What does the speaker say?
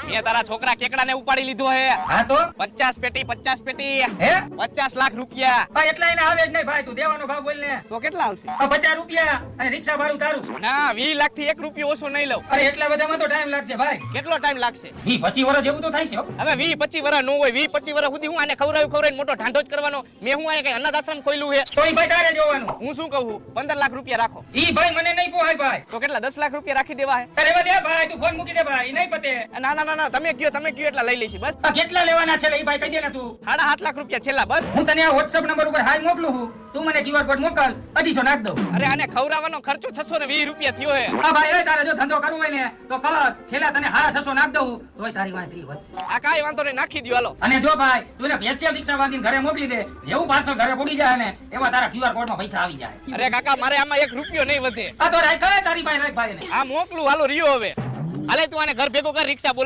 મેં તારા છોકરા કેકડાને ઉપાડી લીધો હે. હા તો 50 પેટી 50 પેટી હે 50 લાખ રૂપિયા. ભાઈ એટલા એને આવે જ નહીં ભાઈ, તું દેવાનો ભાવ બોલ ને. તો કેટલા આવશે? 50 રૂપિયા અને રિક્ષા ભાડું તારું. ના 20 લાખ થી 1 રૂપિયો ઓછો નહીં લઉં. અરે એટલા બધામાં તો ટાઈમ લાગશે ભાઈ. કેટલો ટાઈમ લાગશે? 25 વર્ષ જેવું તો થાય છે હો. હવે 20-25 વર્ષ નો હોય. 20-25 વર્ષ સુધી હું આને ખવડાવીને મોટો ઢાંઢો જ કરવાનો. મેં હું આ કઈ અનાથ આશ્રમ ખોલ્યું છે? તો ઈ ભાઈ તારે જોવાનું. હું શું કહું 15 લાખ રૂપિયા રાખો. ઈ ભાઈ મને નહીં પોહાય ભાઈ. તો કેટલા 10 લાખ રૂપિયા રાખી દેવા હે? અરે દે ભાઈ, તું ફોન મૂકી દે ભાઈ, નહીં પતે. ના ના ના ના તમે કયો એટલા લઈ લઈશી બસ. આ કેટલા લેવાના છે ઈ ભાઈ કહી દે ને તું. 7.5 લાખ રૂપિયા છેલ્લા બસ. હું તને આ WhatsApp નંબર ઉપર હાય મોકલું છું, તું મને QR કોડ મોકલ, 250 નાખ દઉં. અરે આને ખવડાવવાનો ખર્ચો 620 રૂપિયા થયો હે. આ ભાઈ એ તારે જો ધંધો કરવો હોય ને તો કર, છેલ્લા તને 650 નાખ દઉં તોય તારી વાંહે 30 વધશે. આ કાઈ વાંધો નહીં નાખી દ્યો હાલો. અને જો ભાઈ તું એને સ્પેશિયલ રિક્ષા બાંધીને ઘરે મોકલી દે, જેવું પાર્સલ ઘરે પહોંચી જાય ને એમાં તારા QR કોડમાં પૈસા આવી જાય. અરે કાકા મારે આમાં 1 રૂપિયો નહીં વધે. આ તો રાખ તારી ભાઈ રાખ ભાઈ ને. આ મોકલું હાલો રિયો હવે. હાલે તું આને ઘર ભેગો કર રિક્ષા બોલાવ.